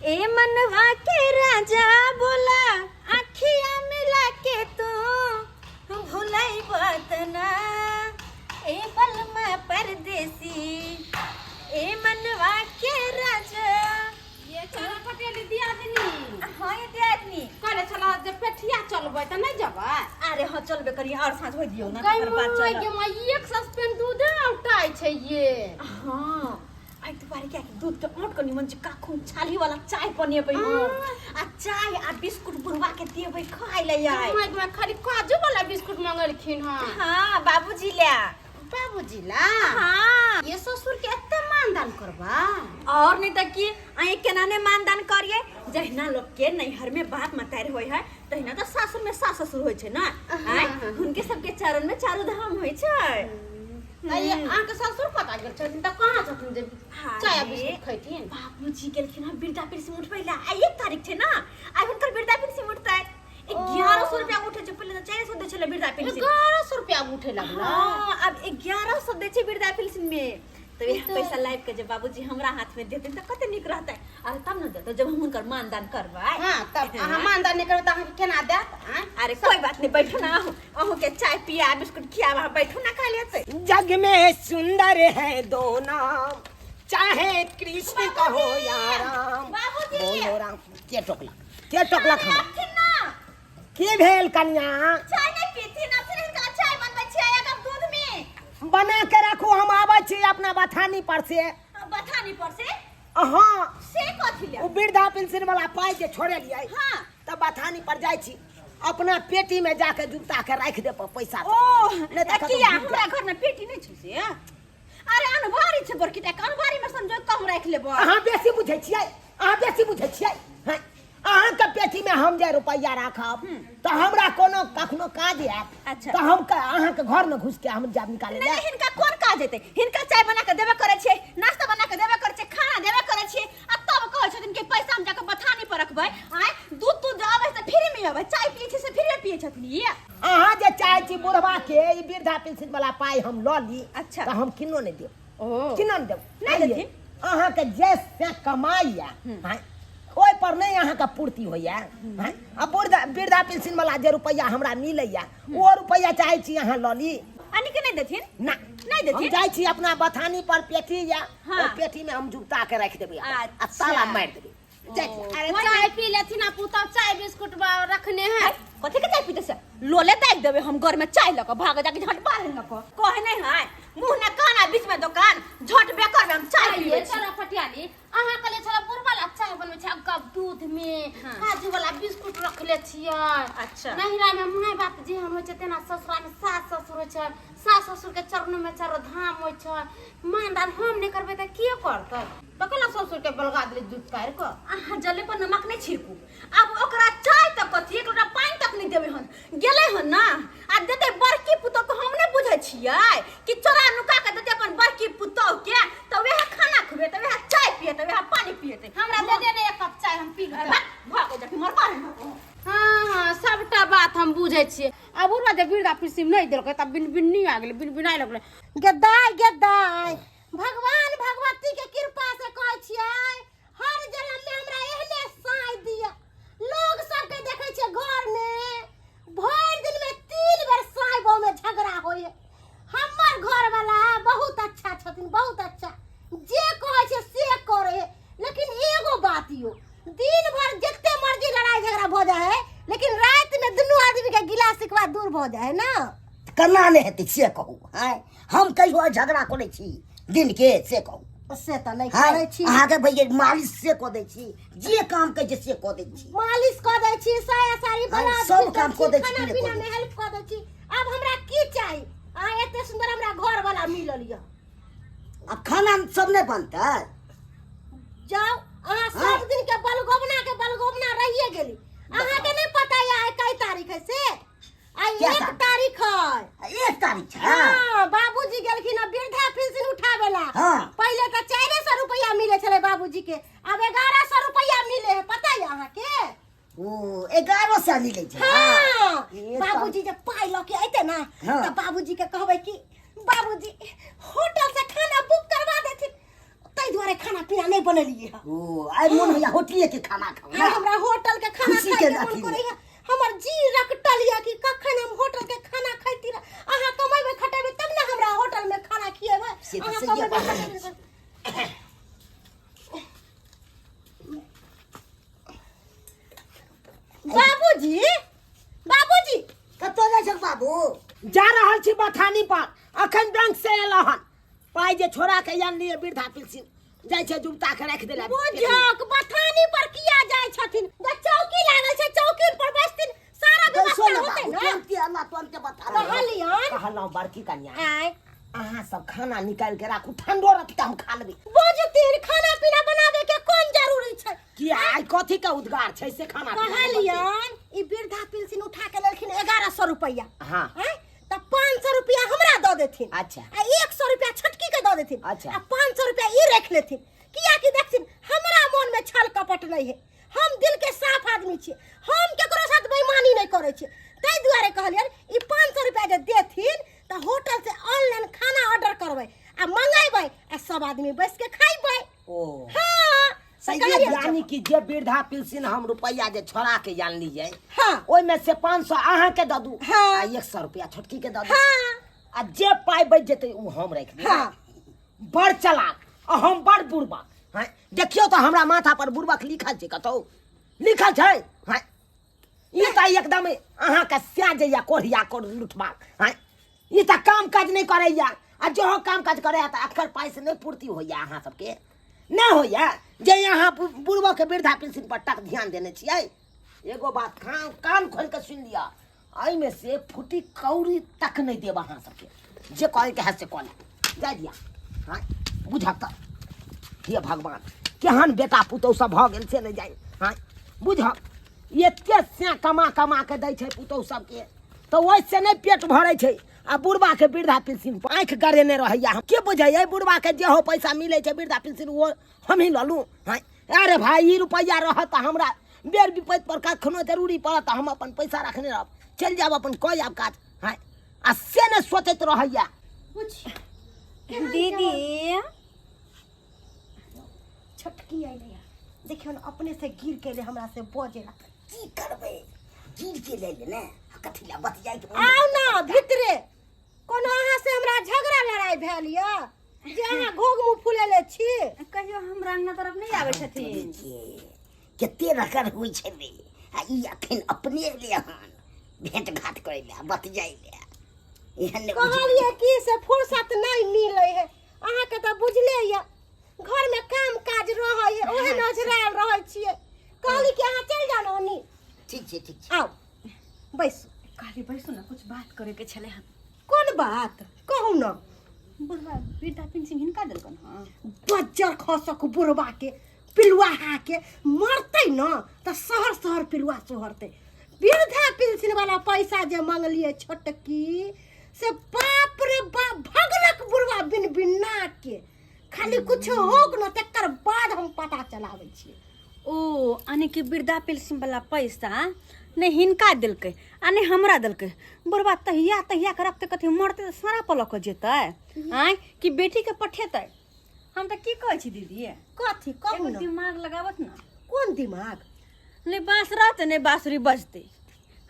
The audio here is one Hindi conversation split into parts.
ए मनवा के राजा बोला आखिया मिला के तू भुलाई बात ना ए बलमा परदेसी ए मनवा के राजा ये चलो पटेली दिया दनी हाँ ये दियादनी करे चला जे पेठिया चलबै त नहीं जबै अरे हाँ चलबे करी और साँझ हो दियो ना कई तकर बाद माय चल के माय एक सस्पेंड दूध उठाई छै ये हाँ आई तो बारी क्या दूध के ओट कनी मन का खूब छाली वाला चाय बनेबै हम आ चाय आ बिस्कुट बुरवा के देबै खाइ ले आइ माय के खरी काजू वाला बिस्कुट मांगलखिन हां हाँ बाबूजी ले बाबूजी ला हाँ ये ससुर के एते मानदान करबा और नहीं तो की आई केना ने मानदान करिए जहिना लोग के नैहर में बाप मतार होय है तहिना तो सासुर में सास ससुर होय छै ना आय उनके सबके चरण में चारों धाम होय छै ये आके ससुर पता गेल छथिन त कहां छथिन जे चाय बिस्कुट खैथिन बाबूजी गेलखिन हम बिरदा पेड़ से उठ पहिला आई 1 तारीख छै ना आई हुनकर बिरदा पेड़ से उठतै 1100 रुपया उठे छै पहिले तो 400 दे छले बिरदा पेड़ से 1100 रुपया उठे लगला हां अब 1100 दे छै बिरदा पेड़ में तो यह पैसा लाइव के जब बाबूजी हमरा हाथ में देते तो कते निक रहते अरे तब न देते जब हम उनकर मानदान करबै हां तब अहाँ मानदान नहीं करबै त अहाँ केना देत अरे कोई बात नहीं बैठो ना अहू के चाय पिया बिस्कुट खिया वहां बैठो ना खा लेते जग में सुंदर है दो नाम चाहे कृष्ण कहो या राम बाबूजी बोलो राम के टोकला हम ना की भेल कन्या चाय नहीं पीती ना फिर इनका चाय बनबै छियै एकदम दूध में बना के रखो हम आबै छी अपना बथानी पर से बथानी पर से हां से कथि ले ओ वृद्धा पेंशन वाला पाई जे छोड़े लियै हां तब बथानी पर जाय छी अपना पेटी में जाके जुटा के रख दे पैसा ओ नहीं तो किया हमरा घर में पेटी नहीं छै से अरे अनभारी छै बरकीटा अनभारी में संजोग कम राख लेबो अहाँ बेसी बुझै छियै हैं अहाँ के पेटी में हम जे रुपया राखब तो हमरा कोनो कखनो काज आयत अच्छा तो हम अहाँ के घर में घुस के हम जाब निकाले ले नहीं हिनका कोन काज हेतै हिनका चाय बना के देबे करे छै नाश्ता बना के देबे करे छै खाना देबे करे छै आ तब कहै छथिन कि पैसा हम जाके बथानी पर रखबै आय दूध जाबै से फ्री में आबै चाय पियै छै से फ्री में पियै छथिन ये अहाँ जे चाहै छी बुढ़वा के ई वृद्धा पेंशन वाला पाई हम ल ली अच्छा तो हम किनो नहीं देब ओ किनो नहीं देब नहीं देथिन अहाँ के जे से कमाई है ओइ पर नहीं अहाँ का पूर्ति होइया हैं अब वृद्धा पेंशन वाला जे रुपया हमरा मिलैया ओ रुपया चाहै छी अहाँ ल ली अनी के नहीं देथिन ना नहीं देथिन हम जाय छी अपना बथानी पर पेटी या हाँ। ओ पेटी में हम जुटा के रख देबै आ अच्छा। ताला मार देबै जाय छी। अरे चाय पी लेथिन आ पुता चाय बिस्कुट रखने हैं कथि के चाय पीते से लोले दाग देबे हम घर में चाय लक भाग जाके झट बाहर न को कहे नहीं है मुंह ने काना बीच में दुकान झट बेकर में हम चाय पिए छी चलो पटियाली अहाँ कले छला बुरबाला चाय बनबै छै कप दूध में काजू वाला बिस्कुट रखले छियै अच्छा नहिरा में माय बाप जे हम होय छै तेना ससुरा में सास ससुर होय छै सास ससुर के चरणों में चारो धाम होय छै मानदान हम नहीं करबै त के करतै तो कला ससुर के बलगा देले दूध पार को अहाँ जले पर नमक नहीं छिड़कू अब ओकरा चाय तक कथि एक लोटा पानी तक नहीं देबे हन गेले हन ना आ देते बड़की पुतो को हम नहीं बुझै छियै कि चोरा नुका के देते अपन बड़की पुतो के त वेह खाना खुबे त वेह चाय पिए त वेह पानी पिए हमरा दे दे ने एक कप चाय हम पी लेबै भाग जाके मर मारे हाँ सबटा बात हम बुझे छियै अब उरा जे वृद्धा पेंशन नहीं देलकै तब बिन बिन्नी आ गेलै बिन बिनाई लगलै गेदाय भगवान भगवती के कृपा से कहै छियै हर जन्म में हमरा एहने साय दिया लोग सब के देखै छियै घर में भर दिन में 3 बेर साय बहु में झगड़ा होय हमर घर वाला बहुत अच्छा छथिन बहुत अच्छा जे कहै छै से करे लेकिन एगो बात यो दिन भर जितने मर्जी लड़ाई झगड़ा हो जाए है लेकिन रात में दोनों आदमी के गिला शिकवा दूर हो जाए ना केना नहीं हेतै से कहू हैं हम कहियो झगड़ा करै छी दिन के से कहू से त नहीं करे छी अहाँ के भैया मालिश से क दै छी जे काम कहै छै से क दै छी मालिश क दै छी साया साड़ी बना सब काम क दै छी खाना पीना में हेल्प क दै छी अब हमरा की चाही आ एते सुंदर हमरा घर वाला मिलल य अब खाना सब नहीं बनतै जाओ अहाँ सब दिन के बलगोबना रहिए गेली अहाँ के नहीं पता है आज कई तारीख है से आई 1 तारीख है 1 तारीख है हां बाबूजी गेलखिन वृद्धा पेंशन उठावेला हाँ। पहले तो 400 रुपया मिले छले बाबूजी के अब 1100 रुपया मिले है पता है अहाँ के ओ 1100 मिले छै हां बाबूजी जब पाई ल के आइते ना हाँ। तो बाबूजी के कहबै कि बाबूजी होटल से खाना बुक करवा देथिन तै दुआरे खाना पीना नहीं बनलिए है। ओ आई मन होया होटल के खाना खाओ हाँ, हमरा होटल के खाना खुशी खाए के के मन अथी करे है। हमर जी रकटलिया कि कखन हम होटल के खाना खाइती रह। अहाँ कमेबे खटेबे तब ना हमरा होटल में खाना खिएबे। से तो अहाँ सही कमेबे बात है। खटेबे बाबूजी बाबूजी कतो जाय छ बाबू जा रहल छी बथानी पर अखन बैंक से एलहन पाई जे छोरा के यान लिए वृद्धा पेंशन जाय छै जुमता के राख देला बुझक बथानी पर किया जाय छथिन जे चौकी लागल छै चौकी पर बैठथिन सारा व्यवस्था होतै ना तुरंत अल्लाह तुरंत बता कहलियन कहलौ बड़की कन्या आय अहाँ सब खाना निकाल के राखू ठंडो रख के हम खा लेबे बुझतीन खाना पीना बनावे के कोन जरूरी छै कि आई कथी के उद्गार छै से खाना कहलियन ई वृद्धा पेंशन उठा के लेलखिन 1100 रुपया हां त 500 रुपया हमरा द देथिन अच्छा आ 100 रुपया छटकी के द देथिन अच्छा। आ 500 रुपया ई रख लेथिन किया कि देखथिन हमरा मन में छल कपट नहीं है। हम दिल के साफ आदमी छी हम केकरो साथ बेईमानी नहीं करे छी तै दुआरे कहलियन ई 500 रुपया जे देथिन त होटल से ऑनलाइन खाना ऑर्डर करबै आ मंगाइबै आ सब आदमी बैस के खाइबै। ओ हां सही यानी कि जे वृद्धा पेंशन हम रुपया जे छोड़ा के जान लीजिए हां ओइ में से 500 अहाँ के द दू हाँ। आ 100 रुपया छोटकी के द दू हां आ जे पाई बच जेते उ हम रख देब हाँ। बड़ चलाक आ हम बड़ बुड़बक हैं देखियो तो हमरा माथा पर बुड़बक लिखल छै कतौ लिखल छै हैं ई त एकदम अहाँ के स्याजैया कोढ़िया कोढ़ लुटबाक हैं ई त काम काज नहीं करैया आ जो काम काज करे त अक्कर पाई से नहीं पूर्ति होइया अहाँ सबके नहीं होइया जे यहाँ बुढ़बो के वृद्धा पेंशन पर तक ध्यान देने छियै। एगो बात कान खोल के सुन लिया आई में से फुटी कौड़ी तक नहीं देब अहाँ सबके जे कहे के है से कह जा दिया हाँ बुझक त हे भगवान केहन बेटा पुतौ सब भ गेल से नहीं जाए हाँ बुझक एते से कमा कमा के दै छै पुतौ सबके तो वैसे नहीं पेट भरे छै आ बुढ़बा के वृद्धा पेंशन पर आँख गरेने रहैया हम के बुझे बुढ़बा के जे हो पैसा मिले छै वृद्धा पेंशन वो हम ही ललू हाँ अरे भाई ई रुपया रहत हमरा बेर विपैत पर कखनो जरूरी पड़त हम अपन पैसा रखने रहब चल जाब अपन कोई आब काज हाँ आ से ने सोचैत रहैया दीदी छटकी आइले देखियो न अपने से गिर के ले हमरा से बजेला की करबे गिर के ले ले ने कथी ला बतियाई के आओ ना भीतरे कोनो अहाँ से हमरा झगड़ा लड़ाई भेल य जे अहाँ घोग मुंह फुलेले छी कहियो हमरा अंगना तरफ नहीं आबै छथिन कते रकर होई छै रे आ ई अखन अपने लेहन भेंट घाट करे ले बतियाई ले एहन कहलिए कि से फुर्सत नहीं मिले है अहाँ के त बुझले य घर में काम काज रहै है ओहे नजराल रहै छियै कहली कि अहाँ चल जानो ओनी ठीक छै आओ बैसू कहली बैसू ना कुछ बात करे के छले हन कोन बात कहू ना बुढ़वा वृद्धा पेंशन हिनका देलकन हां बज्जर खसक बुढ़वा के पिलुआ के मरते न त शहर शहर पिलुआ सोहरते वृद्धा पेंशन वाला पैसा जे मांगलिए छोटकी से बाप रे बाप भगलक बुढ़वा बिन बिना के खाली कुछ होक न तकर बाद हम पता चलावे छी ओ आने के वृद्धा पेंशन वाला पैसा ने हिनका देलकै आ ने हमरा देलकै बुढ़वा तहिया के रखते कथी मरते सारा पलक जेतै आय कि बेटी के पठेतै हम त की कहै छी दीदी कथी कहू एगो न दिमाग लगावत ना कोन दिमाग ने बांस रहते ने बांसुरी बजते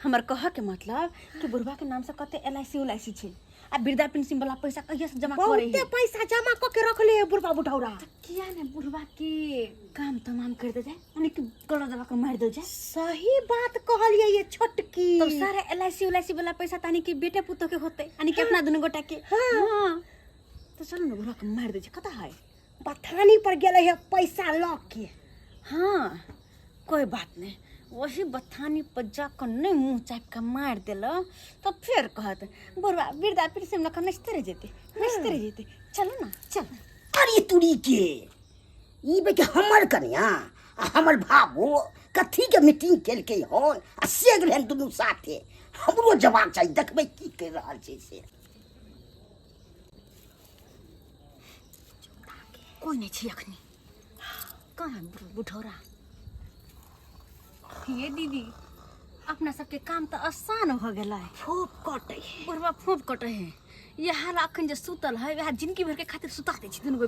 हमर कह के मतलब कि बुढ़वा के नाम से कते एलआईसी उलआईसी छै आ वृद्धा पेंशन वाला पैसा कहिया से जमा करे बहुते पैसा जमा क के रखले है बुढ़वा बुढ़ौरा किया ने बुढ़वा के काम तमाम कर दे जाए यानी कि गला दबा के मार दे जाए सही बात कहलिए ये छोटकी तो सारा एलआईसी उलआईसी वाला पैसा तानी कि बेटे पुतो के होते यानी कि अपना दुनु गोटा के हां तो चलो ना बुढ़वा के मार दे जाए कता है बथानी पर गेले है पैसा ल के हाँ कोई बात नहीं वही बथानी पर जाकर नहीं मुंह चाप के मार दिल तो फिर कहत बुढ़वा वृद्धा पेंशन में नचते रह जेते चलो ना चल अरे तुरी के ई बे के हमर कन्या आ हमर भाबो कथी के मीटिंग केल के हन आ से गेलन दुनु साथे हमरो जवाब चाहिए देखबै की कर रहल छै से कोई नहीं छी अखनी कहाँ बुढ़ौरा ये दीदी अपना सबके काम तो आसान हो गया है फूक कटे बुढ़वा फूफ कटे है ये हाल अखन जे सुतल है वह जिंदगी भर के खातिर सुता दे छी दुनु गो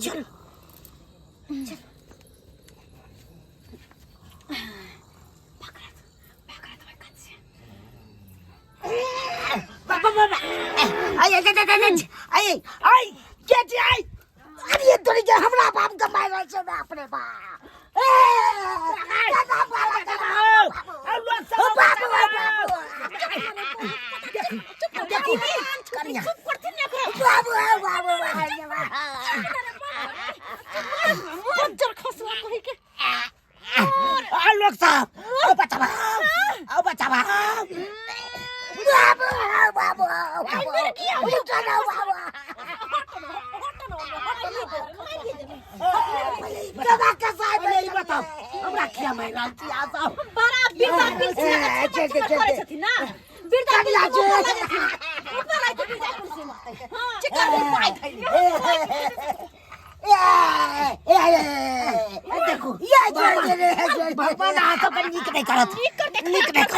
अरे तोरी के हमरा बाप कमाई रहल छै बाप रे बाप लोग साहब हमरा क्या मैं रांची आ साहब बड़ा बिरदा पिलसी करे छथिन ना बिरदा पिलसी ऊपर लाइट बिरदा पिलसी चिकन पाई खइली देखो भगवान आ सब निक नहीं करत निक नहीं करत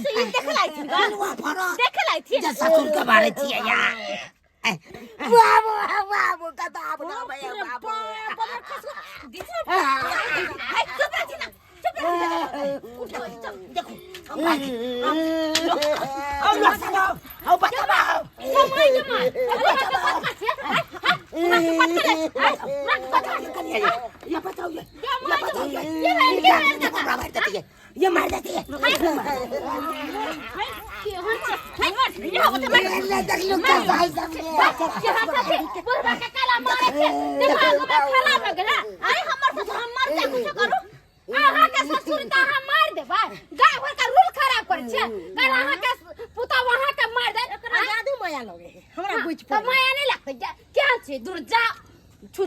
सही देखलाई थी देखलाई थी ससुर के बारे छिए यार बाबू कता बना भैया बाबू देखो ये मार देती है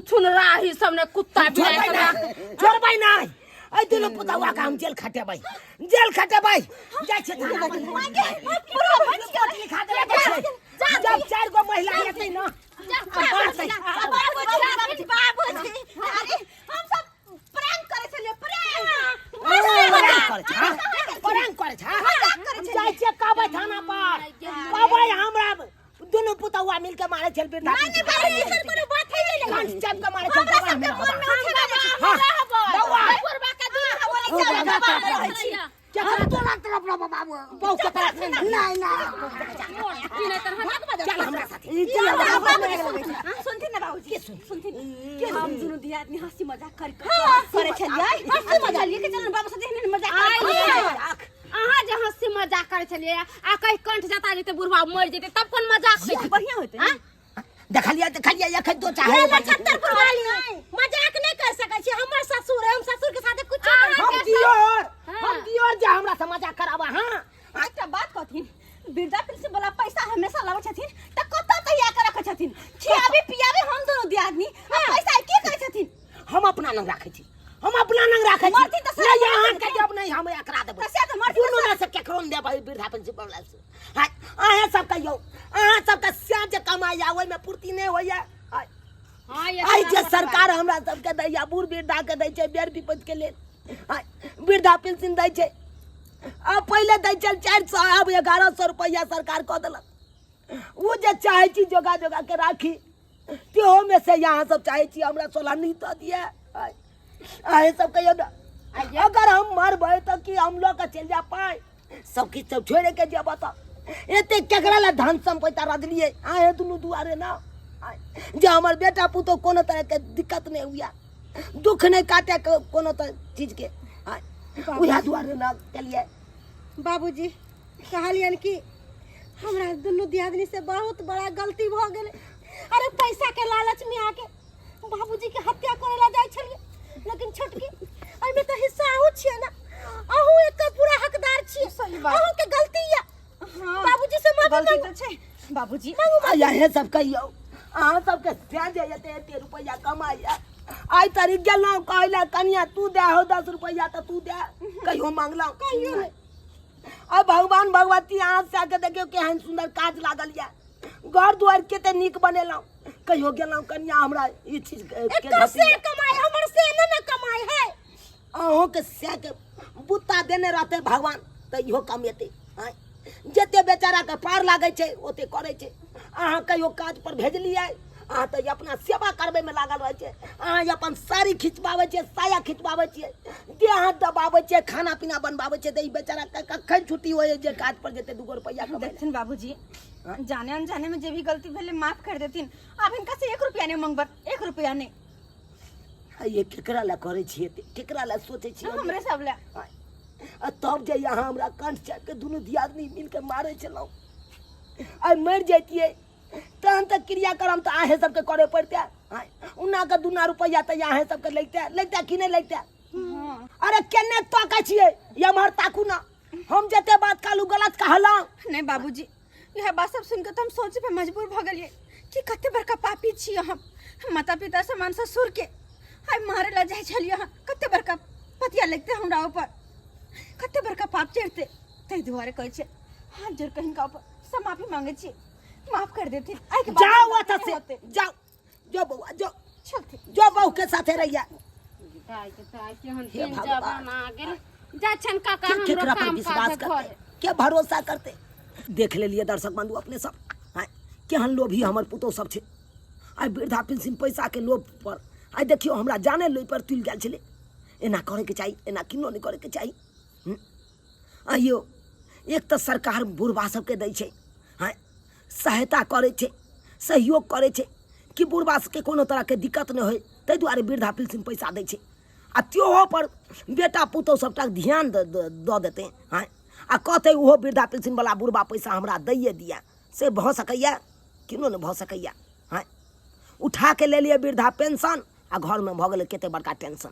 छुन राही सबने कुत्ता छोड़ भाई ना ऐ दुनु पुतवा का हम जेल खटे भाई जाय छे जब 4 गो महिला आते ना बाबूजी अरे हम सब प्रैंक करे छलिए प्रैंक करे छ जाय छे काबा थाना पर काबा हमरा दुनु पुतवा मिल के मारे छल बिरधा नहीं बाबूजी सर कोनो बात है नहीं कांच के मारे छल बाबा पुरबा का दूर बोले चल बाबू बहुत के तरफ नहीं चल हमरा साथ सुनती ना बाबूजी सुनती हम दोनों दिया आदमी हंसी मजाक करे छलिए हंसी मजाक लेके चल बाबू से देखने मजाक अहाँ जे हंसी मजाक करे छलिए आ कहीं कंठ जता जेते बुढ़वा मर जेते तब कोन मजाक बढ़िया होते हां देखलिए या खै तो चाहे 75 पर वाली मजाक नहीं कर सकै छी हमर ससुर है हम ससुर के साथ कुछ हम दियोर जे हमरा से मजाक करावा हां एकटा बात कहथिन बिरदा पिलसी वाला पैसा हमेशा लाबै छथिन त कत तैयार कर रखै छथिन खियाबे पियाबे हम दोनों दियादनी पैसा के करे छथिन हम अपना नंग राखै छी मरती त नहीं यहाँ के जब नहीं हम एकरा देब से त मरती दुनु में से केकरो न देब बिरधा पिलसी वाला से हां अहाँ सब कहियो अहाँ सब का स्याज कमाई आवे में पूर्ति नहीं होया आई जे सरकार हमरा सब के दैया बूढ़ बिरधा के दै छै बेर विपद के लेल बिरधा पेंशन दै छै अब पहले दै छल 400 अब 1100 रुपया सरकार क देलक वो जे चाहे छी जोगा के राखी तेहो में से यहाँ सब चाहे छी हमरा 16 नहीं तो दिए आए सब कहियो अगर हम मरबै त कि हम लोग के चल जा पाए सब किछ सब छोड़े के जेब त एते केकरा ला धन संपत्ति रदलिए आए दुनु दुआरे ना जे हमर बेटा पुतो कोनो तरह के दिक्कत नहीं हुआ दुख नहीं काटे कोनो चीज के उहा दुआरे ना चलिए बाबूजी कहलियन कि हमरा दुनु दियादनी से बहुत बड़ा गलती भ गेले अरे पैसा के लालच में आके बाबूजी के हत्या करे ला जाय छलिए लेकिन छोटकी एमे तो हिस्सा आहू छिए ना आहू एक पूरा हकदार छिए आहू के गलती या बाबूजी से माफी गलती तो छै बाबूजी ये सब कहियो अहाँ सब के जाते एते रुपया कमाइया आई तारीख गेलौ कहला कनिया तू दे हो 10 रुपया त तू दे कहियो मांगलौ कहियो अब भगवान भगवती अहाँ से आके देखियो केहन सुंदर काज लागल या घर दुआर केते नीक बनेलौ कहियो गेलौ कनिया हमरा ई चीज के से कमाई हमर से न कमाई है अहों के से के बुत्ता देने रहते भगवान त इहो कमेते जते बेचारा के पार लागे छै ओते करे छै अहाँ कहियो काज पर भेजलिए अहाँ तो अपना सेवा करबे में लागल रहे छे। अहाँ अपन साड़ी खिंचवावे छे, साया खिंचवावे छे, देह हाथ दबावे छे, खाना पीना बनवावे छे। ई बेचारा कखन छुट्टी होए जे काज पर जेते 2 रुपया कमाए। देखथिन बाबूजी, जाने अनजाने में जे भी गलती भेले माफ कर देथिन। अब इनका से 1 रुपया नहीं मंगबर, 1 रुपया नहीं। ये केकरा ला करे छिए, केकरा ला सोचे छिए? हमरे सब ले। तब जे यहाँ हमरा कंठ चाट के दुनू दियादनी मिल के मारे छलौ, आई मर जैतिए तहन तक क्रियाक्रम तो आहे सबके करे पड़ते। उना के 2 रुपया तो आहे सबके लगते कि नहीं लगते? अरे केने ताकै छिए, यमहर ताकू ना। हम जते बात कालू गलत कहलौ नहीं बाबूजी, यह बात सब सुन के तो हम सोचे पे मजबूर भ गेलिए कि कते बड़का पापी छिए हम। माता पिता समान ससुर के हाय मारे ला जाय छलिए। कते बड़का पतिया लगते हमरा ऊपर, कते बड़का पाप चढ़ते। तै दुआरे कहै छै हाथ जोड़ के हिनका ऊपर सब माफी मांगे छी, माफ कर देथिन। आई के जाओ ओतऽ से, जाओ जो बउआ जो, चलते जो बहू के साथे रहिया। दाई के दाई के हम हे दिन भगवान। जबाना आ गेल। जा छन काका हम केकरा पर काम विश्वास काज करते, घर। के भरोसा करते? देख लेलिए दर्शक बंधु अपने सब, केहन लोभी हमर पुतौ सब छै। आई वृद्धा पेंशन पैसा के लोभ पर आई देखियो हमरा जाने लोई पर तुल गेल छले। एना करे के चाहिए, एना किनो नहीं करे के चाहिए। आइयो एक तो सरकार बुढ़वा सबके दै छै, सहायता करे छै, सहयोग करे छै कि बुढ़वा सबके कोनो तरह के दिक्कत नहीं होय, ताहि दुआरे वृद्धा पेंशन पैसा दै छै। आ त्योहो पर बेटा पुतौ सबटा ध्यान दऽ देते। आ कहते ओहो वृद्धा पेंशन वाला बुढ़वा पैसा हमरा दैए दिया, से भऽ सकैया? किनो नहीं भऽ सकैया। उठा के ले लिए वृद्धा पेंशन आ घर में भऽ गेलै कते बड़का टेंशन।